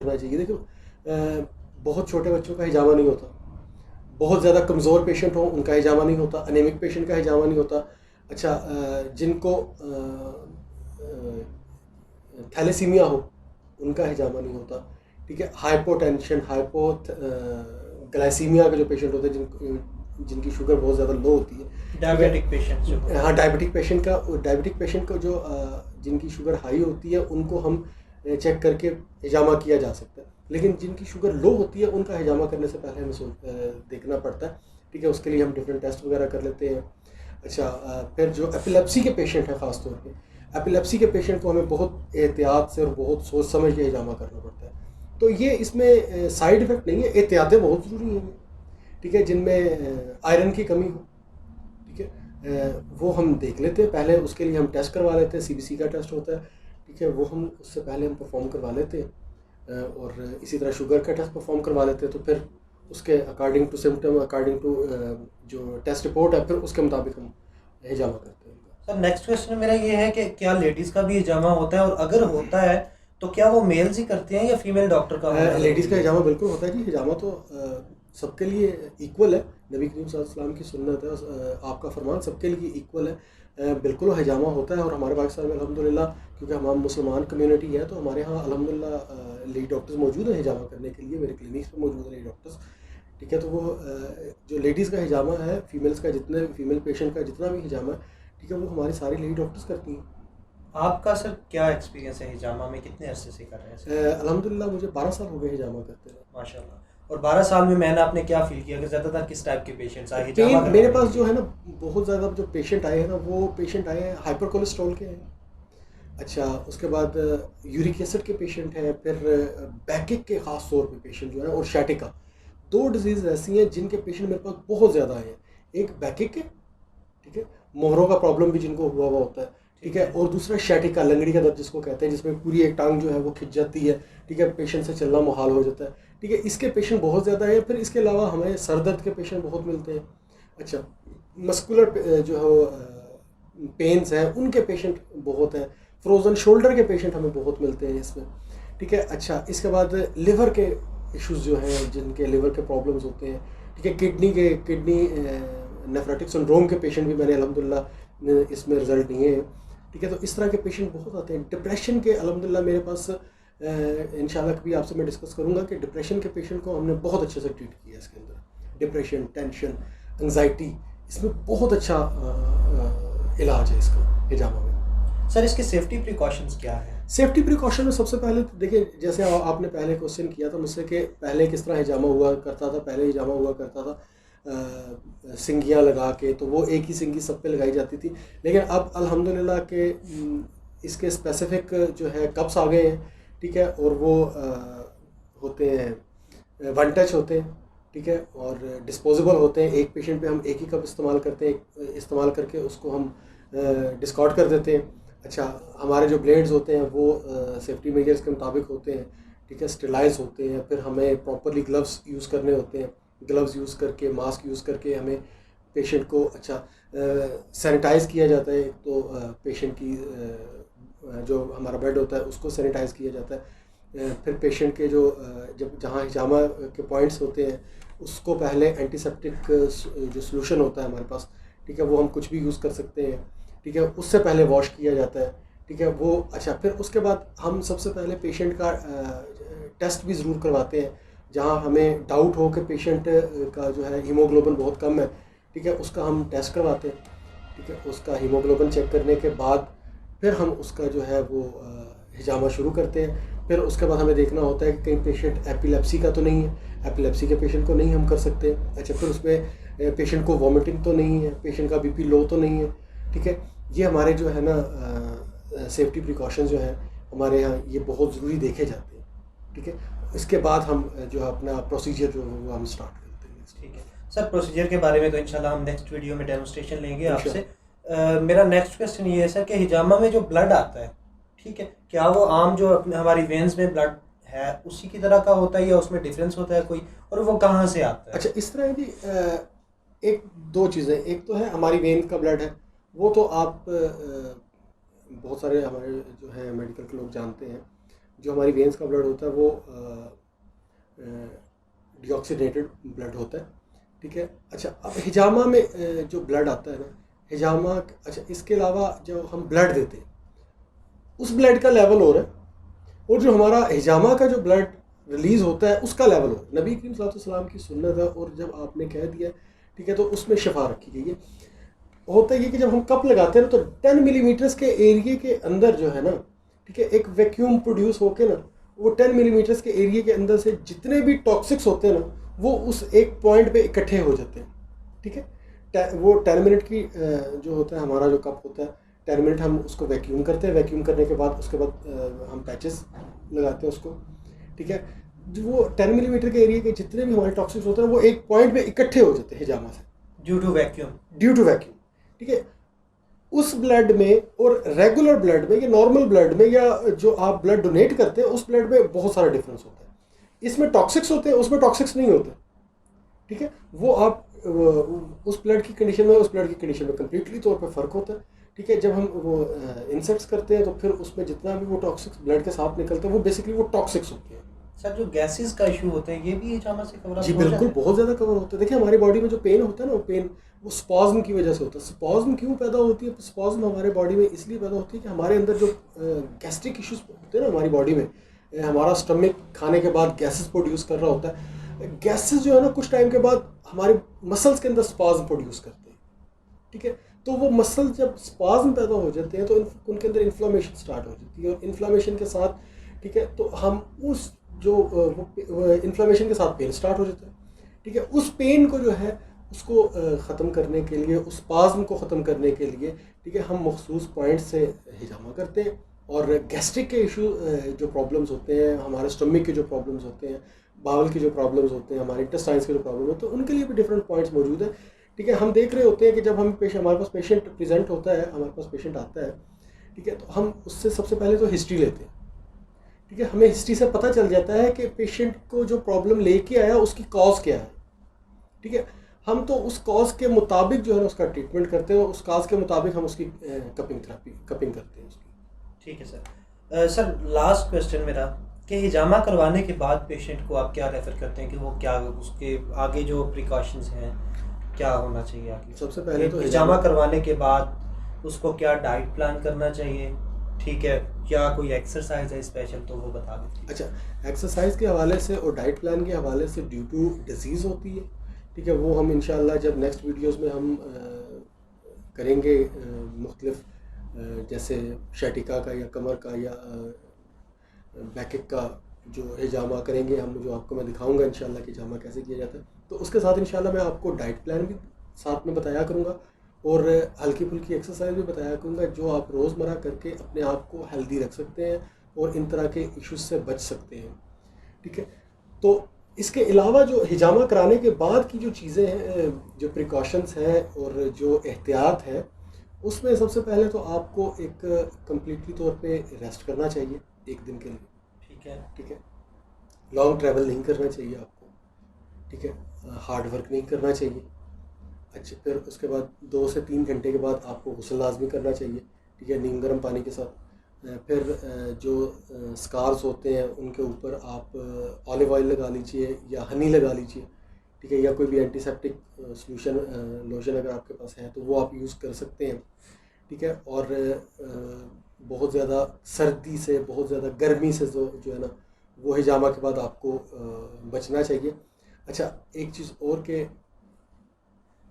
रखना चाहिए। देखो बहुत छोटे बच्चों का हिजामा नहीं होता, बहुत ज़्यादा कमज़ोर पेशेंट हो उनका हिजामा नहीं होता, एनीमिक पेशेंट का हिजामा नहीं होता। अच्छा जिनको थैलेसीमिया हो उनका हिजामा नहीं होता, ठीक है। हाइपोटेंशन, ग्लाइसीमिया के जो पेशेंट होते हैं जिनकी शुगर बहुत ज़्यादा लो होती है, डायबिटिक पेशेंट हाँ डायबिटिक पेशेंट का जो जिनकी शुगर हाई होती है उनको हम चेक करके हिजामा किया जा सकता है। लेकिन जिनकी शुगर लो होती है उनका हिजामा करने से पहले हमें देखना पड़ता है, ठीक है। उसके लिए हम डिफरेंट टेस्ट वगैरह कर लेते हैं। अच्छा फिर जो एपिलेप्सी के पेशेंट हैं ख़ास तौर पे, एपिलेप्सी के पेशेंट को हमें बहुत एहतियात से और बहुत सोच समझ के हिजामा करना पड़ता है। तो ये इसमें साइड इफ़ेक्ट नहीं है, एहतियातें बहुत ज़रूरी हैं, ठीक है। जिनमें आयरन की कमी हो, ठीक है, वो हम देख लेते हैं पहले, उसके लिए हम टेस्ट करवा लेते हैं, सीबीसी का टेस्ट होता है, ठीक है। वो हम उससे पहले हम परफॉर्म करवा लेते हैं और इसी तरह शुगर का टेस्ट परफॉर्म करवा लेते हैं। तो फिर उसके according to symptom, according to जो टेस्ट रिपोर्ट है, फिर उसके मुताबिक हम हिजामा करते हैं। सर नेक्स्ट क्वेश्चन मेरा ये है कि क्या लेडीज़ का भी हिजामा होता है, और अगर होता है तो क्या वो मेल्स ही करते हैं या फीमेल डॉक्टर का होना लेडीज़ का जरूरी है? हिजामा बिल्कुल होता है जी। हिजामा तो सबके लिए इक्वल है, नबी करीम सल्लल्लाहु अलैहि वसल्लम की सुन्नत है, आपका फरमान सबके लिए इक्वल है। बिल्कुल हिजामा होता है। और हमारे पाकिस्तान में अल्हम्दुलिल्लाह, क्योंकि हम मुसलमान कम्युनिटी है, तो हमारे यहाँ अल्हम्दुलिल्लाह लेडी डॉक्टर्स मौजूद हैं हिजामा करने के लिए, मेरे क्लिनिक्स पर मौजूद हैं लेडी डॉक्टर्स, ठीक है। तो वो जो लेडीज़ का हिजामा है, फीमेल्स का जितने फीमेल पेशेंट का जितना भी हिजामा है, ठीक है, वो हमारी सारी लेडी डॉक्टर्स करती हैं। आपका सर क्या एक्सपीरियंस है हिजामा में, कितने अरसे से कर रहे हैं सर? अल्हम्दुलिल्लाह मुझे 12 साल हो गए हिजामा करते हुए। माशाल्लाह। और 12 साल में मैंने आपने क्या फील किया कि ज़्यादातर किस टाइप के पेशेंट्स आए हिजामा पेन मेरे करवाने पास के जो लिए? है ना, बहुत ज़्यादा जो पेशेंट आए हैं ना, वो पेशेंट आए हैं हाइपर कोलेस्ट्रॉल के हैं। अच्छा उसके बाद यूरिक एसिड के पेशेंट हैं, फिर बैकिक के ख़ास तौर पे पेशेंट जो है, और शैटिका, दो डिजीज़ ऐसी हैं जिनके पेशेंट मेरे पास बहुत ज़्यादा आए हैं। एक बैकिक के, ठीक है, मोहरों का प्रॉब्लम भी जिनको हुआ हुआ होता है, ठीक है। और दूसरा शैटिका, लंगड़ी का दर्द जिसको कहते हैं, जिसमें पूरी एक टांग जो है वो खिंच जाती है, ठीक है, पेशेंट से चलना मुहाल हो जाता है, ठीक है। इसके पेशेंट बहुत ज़्यादा है। फिर इसके अलावा हमें सर दर्द के पेशेंट बहुत मिलते हैं। अच्छा मस्कुलर जो है पेन्स हैं उनके पेशेंट बहुत हैं। फ्रोज़न शोल्डर के पेशेंट हमें बहुत मिलते हैं इसमें, ठीक है। अच्छा इसके बाद लिवर के इश्यूज़ जो हैं, जिनके लिवर के प्रॉब्लम्स होते हैं, ठीक है। किडनी नेफ्रोटिक सिंड्रोम के पेशेंट भी मैंने अल्हम्दुलिल्लाह इसमें रिजल्ट दिए हैं, ठीक है। तो इस तरह के पेशेंट बहुत आते हैं। डिप्रेशन के अल्हम्दुलिल्लाह मेरे पास इंशाल्लाह कभी आपसे मैं डिस्कस करूंगा कि डिप्रेशन के पेशेंट को हमने बहुत अच्छे से ट्रीट किया है। इसके अंदर डिप्रेशन, टेंशन, एंजाइटी, इसमें बहुत अच्छा इलाज है इसका हिजामा में। सर इसके सेफ्टी प्रिकॉशंस क्या है? सेफ्टी प्रिकॉशन में सबसे पहले तो देखिए, जैसे आपने पहले क्वेश्चन किया था मुझसे कि पहले किस तरह हिजामा हुआ करता था। पहले हिजामा हुआ करता था सिंगियाँ लगा के, तो वो एक ही सिंगी सब पे लगाई जाती थी। लेकिन अब अल्हम्दुलिल्लाह के इसके स्पेसिफिक जो है कप्स आ गए हैं, ठीक है। और वो होते हैं वन टच होते हैं, ठीक है, और डिस्पोजेबल होते हैं। एक पेशेंट पे हम एक ही कप इस्तेमाल करते हैं, इस्तेमाल करके उसको हम डिस्कार्ड कर देते हैं। अच्छा हमारे जो ब्लेड्स होते हैं वो सेफ्टी मेजर्स के मुताबिक होते हैं, ठीक है, स्टेलाइज होते हैं। फिर हमें प्रॉपरली ग्लव्स यूज़ करने होते हैं, ग्लव्स यूज़ करके, मास्क यूज़ करके हमें पेशेंट को अच्छा सैनिटाइज़ किया जाता है। तो पेशेंट की जो हमारा बेड होता है उसको सैनिटाइज़ किया जाता है। फिर पेशेंट के जो जब जहाँ हिजामा के पॉइंट्स होते हैं उसको पहले एंटीसेप्टिक जो सॉल्यूशन होता है हमारे पास, ठीक है, वो हम कुछ भी यूज़ कर सकते हैं, ठीक है, उससे पहले वॉश किया जाता है, ठीक है वो। अच्छा फिर उसके बाद हम सबसे पहले पेशेंट का टेस्ट भी ज़रूर करवाते हैं। जहाँ हमें डाउट हो कि पेशेंट का जो है हीमोग्लोबिन बहुत कम है, ठीक है, उसका हम टेस्ट करवाते हैं, ठीक है। उसका हीमोग्लोबिन चेक करने के बाद फिर हम उसका जो है वो हिजामा शुरू करते हैं। फिर उसके बाद हमें देखना होता है कि कहीं पेशेंट एपिलेप्सी का तो नहीं है, एपिलेप्सी के पेशेंट को नहीं हम कर सकते। अच्छा फिर उसमें पेशेंट को वॉमिटिंग तो नहीं है, पेशेंट का बीपी लो तो नहीं है, ठीक है। ये हमारे जो है ना सेफ्टी प्रिकॉशन जो है हमारे यहाँ ये बहुत ज़रूरी देखे जाते हैं, ठीक है। इसके बाद हम जो है अपना प्रोसीजर जो है वो हम स्टार्ट करते हैं। ठीक है सर, प्रोसीजर के बारे में तो इंशाल्लाह हम नेक्स्ट वीडियो में डेमोस्ट्रेशन लेंगे आपसे। इंशाल्लाह। मेरा नेक्स्ट क्वेश्चन ये है सर कि हिजामा में जो ब्लड आता है, ठीक है, क्या वो आम जो अपने हमारी वेन्स में ब्लड है उसी की तरह का होता है या उसमें डिफरेंस होता है कोई, और वो कहाँ से आता है? अच्छा इस तरह है कि एक दो चीज़ें, एक तो है हमारी वेन का ब्लड है, वो तो आप बहुत सारे हमारे जो है मेडिकल के लोग जानते हैं। जो हमारी वेन्स का ब्लड होता है वो डिऑक्सीनेटेड ब्लड होता है, ठीक है। अच्छा, अब हिजामा में जो ब्लड आता है ना, हिजामा, अच्छा इसके अलावा जो हम ब्लड देते हैं उस ब्लड का लेवल हो रहा है, और जो हमारा हिजामा का जो ब्लड रिलीज होता है उसका लेवल हो, नबी करीम सल्लल्लाहु अलैहि वसल्लम की सुन्नत है, और जब आपने कह दिया, ठीक है, तो उसमें शफा रखी गई है। होता है कि जब हम कप लगाते हैं ना, तो 10 मिलीमीटर्स के एरिया के अंदर जो है ना, ठीक है, एक वैक्यूम प्रोड्यूस होके ना, वो 10 मिलीमीटर्स के एरिया के अंदर से जितने भी टॉक्सिक्स होते हैं ना, वो उस एक पॉइंट पे इकट्ठे हो जाते हैं, ठीक है। वो 10 मिनट की जो होता है हमारा जो कप होता है, 10 मिनट हम उसको वैक्यूम करते हैं, वैक्यूम करने के बाद उसके बाद हम पैचेस लगाते हैं उसको, ठीक है। जो वो 10 मिलीमीटर के एरिया के जितने भी हमारे टॉक्सिक्स होते हैं वो एक पॉइंट पे इकट्ठे हो जाते हैं हिजामा से, ड्यू टू वैक्यूम। ठीक है। उस ब्लड में और रेगुलर ब्लड में या नॉर्मल ब्लड में या जो आप ब्लड डोनेट करते हैं उस ब्लड में बहुत सारा डिफरेंस होता है। इसमें टॉक्सिक्स होते हैं, उसमें टॉक्सिक्स नहीं होते, ठीक है। वो आप उस ब्लड की कंडीशन में उस ब्लड की कंडीशन में कम्प्लीटली तौर पे फ़र्क होता है, ठीक है। जब हम वो इंसेक्ट्स करते हैं तो फिर उसमें जितना भी वो टॉक्सिक्स ब्लड के साथ निकलते हैं वो बेसिकली वो टॉक्सिक्स होते हैं। सर, जो गैसेस का इशू होता है ये भी हिजामा से कवर जी बिल्कुल, बहुत ज़्यादा कवर होता है। देखिए हमारी बॉडी में जो पेन होता है ना, वो पेन वो स्पॉज्म की वजह से होता है। स्पॉज्म क्यों पैदा होती है? स्पॉज्म हमारे बॉडी में इसलिए पैदा होती है कि हमारे अंदर जो गैस्ट्रिक इश्यूज होते हैं ना हमारी बॉडी में, हमारा स्टमक खाने के बाद गैसेस प्रोड्यूस कर रहा होता है। गैसेस जो है ना कुछ टाइम के बाद हमारे मसल्स के अंदर स्पॉज्म प्रोड्यूस करते हैं, ठीक है। तो वो मसल जब स्पॉज्म पैदा हो जाते हैं तो उनके अंदर इन्फ्लामेशन स्टार्ट हो जाती है, और इन्फ्लामेशन के साथ, ठीक है, तो हम उस जो इन्फ्लामेशन के साथ पेन स्टार्ट हो जाता है, ठीक है। उस पेन को जो है उसको ख़त्म करने के लिए, उस स्पाज़्म को ख़त्म करने के लिए, ठीक है, हम मखसूस पॉइंट से हिजामा करते हैं। और गैस्ट्रिक के इशू जो प्रॉब्लम्स होते हैं, हमारे स्टमक के जो प्रॉब्लम्स होते हैं, बावल के जो प्रॉब्लम्स होते हैं, हमारे इंटेस्टाइन्स के जो प्रॉब्लम होते हैं, उनके लिए भी डिफरेंट पॉइंट्स मौजूद है, ठीक है। हम देख रहे होते हैं कि जब हमारे पास पेशेंट प्रेजेंट होता है, हमारे पास पेशेंट आता है, ठीक है, तो हम उससे सबसे पहले तो हिस्ट्री लेते हैं, ठीक है। हमें हिस्ट्री से पता चल जाता है कि पेशेंट को जो प्रॉब्लम लेके आया उसकी कॉज क्या है, ठीक है। हम तो उस कॉज के मुताबिक जो है ना उसका ट्रीटमेंट करते हैं, उस कॉज के मुताबिक हम उसकी कपिंग करते हैं उसकी। ठीक है सर। सर, लास्ट क्वेश्चन मेरा कि हिजामा करवाने के बाद पेशेंट को आप क्या रेफर करते हैं कि वो क्या उसके आगे जो प्रिकॉशंस हैं क्या होना चाहिए आगे? सबसे पहले तो हिजामा करवाने के बाद उसको क्या डाइट प्लान करना चाहिए, ठीक है, क्या कोई एक्सरसाइज है स्पेशल तो वो बता दें। अच्छा, एक्सरसाइज के हवाले से और डाइट प्लान के हवाले से ड्यू टू डिजीज़ होती है, ठीक है, वो हम इंशाल्लाह जब नेक्स्ट वीडियोस में हम करेंगे मुख्तलिफ जैसे शैटिका का या कमर का या बैक का जो हिजामा करेंगे हम, जो आपको मैं दिखाऊंगा इंशाल्लाह कि हिजामा कैसे किया जाता है। तो उसके साथ इंशाल्लाह मैं आपको डाइट प्लान भी साथ में बताया करूँगा और हल्की फुल्की एक्सरसाइज भी बताया करूँगा जो आप रोज़मर्रा करके अपने आप को हेल्दी रख सकते हैं और इन तरह के इश्यूज से बच सकते हैं, ठीक है। तो इसके अलावा जो हिजामा कराने के बाद की जो चीज़ें हैं, जो प्रिकॉशंस हैं और जो एहतियात है, उसमें सबसे पहले तो आपको एक कम्प्लीटली तौर पे रेस्ट करना चाहिए एक दिन के लिए, ठीक है। लॉन्ग ट्रैवल नहीं करना चाहिए आपको, ठीक है। हार्ड वर्क नहीं करना चाहिए। अच्छा, फिर उसके बाद 2 से 3 घंटे के बाद आपको गुस्ल लाजमी करना चाहिए, ठीक है, नीम गर्म पानी के साथ। फिर जो स्कार्स होते हैं उनके ऊपर आप ऑलिव ऑयल लगा लीजिए या हनी लगा लीजिए, ठीक है, या कोई भी एंटीसेप्टिक सॉल्यूशन लोशन अगर आपके पास है तो वो आप यूज़ कर सकते हैं, ठीक है। और बहुत ज़्यादा सर्दी से, बहुत ज़्यादा गर्मी से जो है ना वो हिजामा के बाद आपको बचना चाहिए। अच्छा, एक चीज़ और के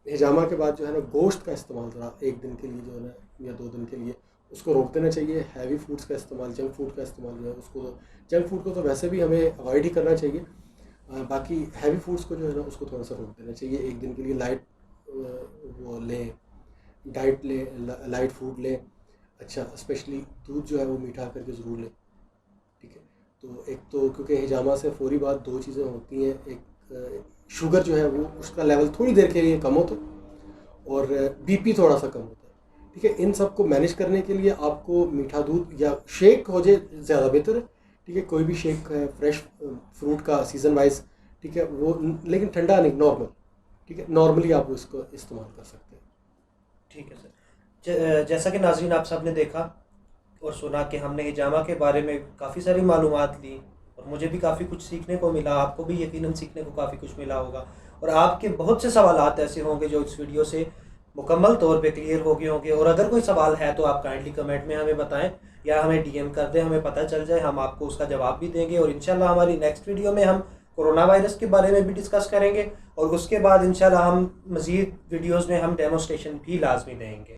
हिजामा के बाद जो है ना गोश्त का इस्तेमाल ज़रा एक दिन के लिए जो है ना या 2 दिन के लिए उसको रोक देना चाहिए। हैवी फूड्स का इस्तेमाल, जंक फूड का इस्तेमाल जो है उसको, जंक फूड को तो वैसे भी हमें अवॉइड ही करना चाहिए, बाकी हैवी फूड्स को जो है ना उसको थोड़ा सा रोक देना चाहिए एक दिन के लिए। लाइट वो लें, डाइट लें, लाइट फूड लें। अच्छा, स्पेशली दूध जो है वो मीठा करके ज़रूर लें, ठीक है। तो एक तो क्योंकि हिजामा से फौरी बाद 2 चीज़ें होती हैं, एक शुगर जो है वो उसका लेवल थोड़ी देर के लिए कम होता है और बीपी थोड़ा सा कम होता है, ठीक है। इन सब को मैनेज करने के लिए आपको मीठा दूध या शेक हो जाए ज़्यादा बेहतर है, ठीक है। कोई भी शेक है फ्रेश फ्रूट का सीज़न वाइज, ठीक है, वो लेकिन ठंडा नहीं, नॉर्मल, ठीक है, नॉर्मली आप उसको इस्तेमाल कर सकते हैं। ठीक है सर। जैसा कि नाज़रीन आप सब ने देखा, और सुना कि हमने हिजामा के बारे में काफ़ी सारी मालूमात ली, और मुझे भी काफ़ी कुछ सीखने को मिला, आपको भी यकीनन सीखने को काफ़ी कुछ मिला होगा। और आपके बहुत से सवालात ऐसे होंगे जो इस वीडियो से मुकम्मल तौर पे क्लियर हो गए होंगे। और अगर कोई सवाल है तो आप काइंडली कमेंट में हमें बताएं या हमें डीएम कर दें, हमें पता चल जाए, हम आपको उसका जवाब भी देंगे। और इंशाल्लाह हमारी नेक्स्ट वीडियो में हम कोरोना वायरस के बारे में भी डिस्कस करेंगे, और उसके बाद इंशाल्लाह हम मज़ीद वीडियोज़ में हम डेमोस्ट्रेशन भी लाजमी देंगे।